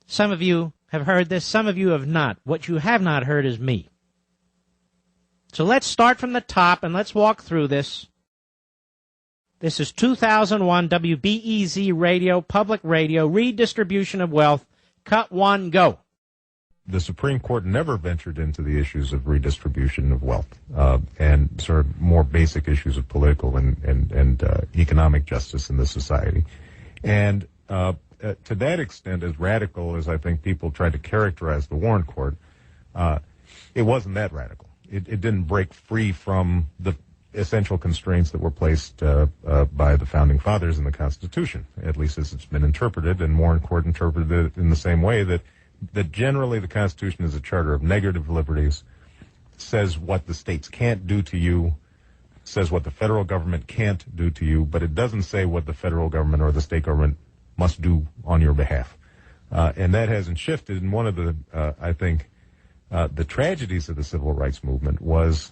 Some of you have heard this, some of you have not. What you have not heard is me. So let's start from the top and let's walk through this. This is 2001 WBEZ Radio, Public Radio, Redistribution of Wealth, Cut 1, go. The Supreme Court never ventured into the issues of redistribution of wealth and sort of more basic issues of political and economic justice in this society. And to that extent, as radical as I think people tried to characterize the Warren Court, it wasn't that radical. It didn't break free from the essential constraints that were placed by the Founding Fathers in the Constitution, at least as it's been interpreted, and Warren Court interpreted it in the same way that generally the Constitution is a charter of negative liberties, says what the states can't do to you, says what the federal government can't do to you, but it doesn't say what the federal government or the state government must do on your behalf. And that hasn't shifted. And one of the, I think, the tragedies of the civil rights movement was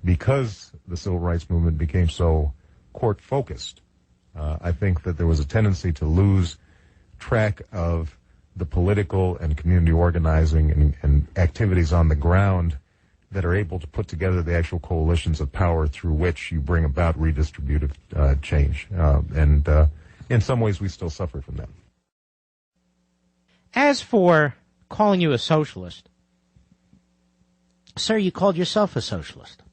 because the civil rights movement became so court-focused, I think that there was a tendency to lose track of the political and community organizing and activities on the ground that are able to put together the actual coalitions of power through which you bring about redistributive change. And in some ways, we still suffer from that. As for calling you a socialist, sir, you called yourself a socialist.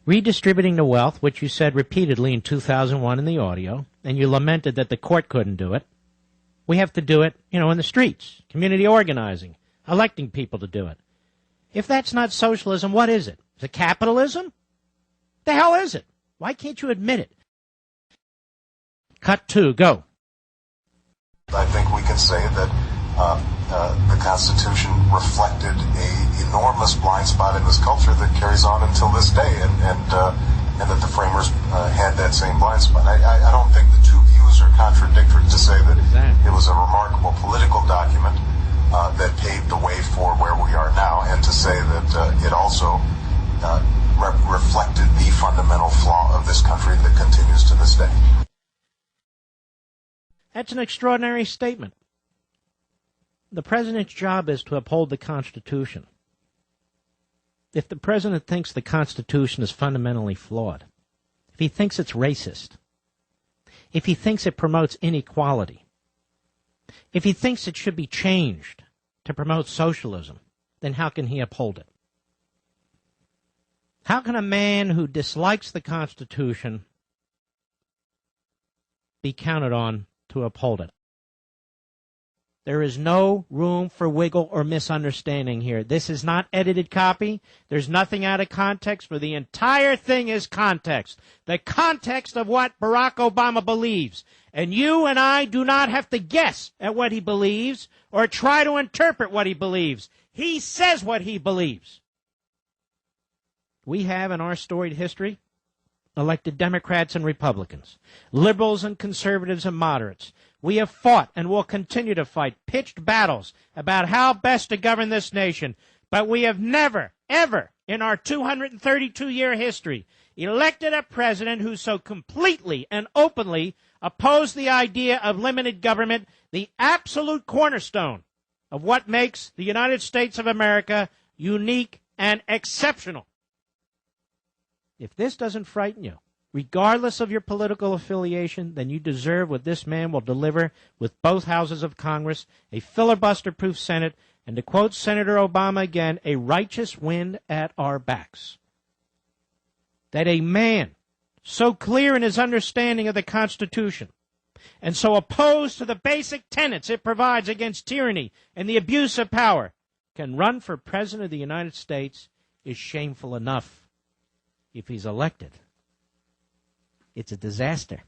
Redistributing the wealth, which you said repeatedly in 2001 in the audio, and you lamented that the court couldn't do it. We have to do it, in the streets, community organizing, electing people to do it. If that's not socialism, what is it? Is it capitalism? The hell is it? Why can't you admit it? Cut 2, go. I think we can say that the Constitution reflected an enormous blind spot in this culture that carries on until this day, and that the framers had that same blind spot. I don't think the two views are contradictory to say that it was a remarkable political document that paved the way for where we are now, and to say that it also reflected the fundamental flaw of this country that continues to this day. That's an extraordinary statement. The president's job is to uphold the Constitution. If the president thinks the Constitution is fundamentally flawed, if he thinks it's racist, if he thinks it promotes inequality, if he thinks it should be changed to promote socialism, then how can he uphold it? How can a man who dislikes the Constitution be counted on to uphold it? There is no room for wiggle or misunderstanding here. This is not edited copy. There's nothing out of context, for the entire thing is context. The context of what Barack Obama believes. And you and I do not have to guess at what he believes or try to interpret what he believes. He says what he believes. We have in our storied history elected Democrats and Republicans, liberals and conservatives and moderates. We have fought and will continue to fight pitched battles about how best to govern this nation, but we have never, ever in our 232-year history elected a president who so completely and openly opposed the idea of limited government, the absolute cornerstone of what makes the United States of America unique and exceptional. If this doesn't frighten you, regardless of your political affiliation, then you deserve what this man will deliver with both houses of Congress, a filibuster-proof Senate, and to quote Senator Obama again, a righteous wind at our backs. That a man so clear in his understanding of the Constitution and so opposed to the basic tenets it provides against tyranny and the abuse of power can run for President of the United States is shameful enough. If he's elected, it's a disaster.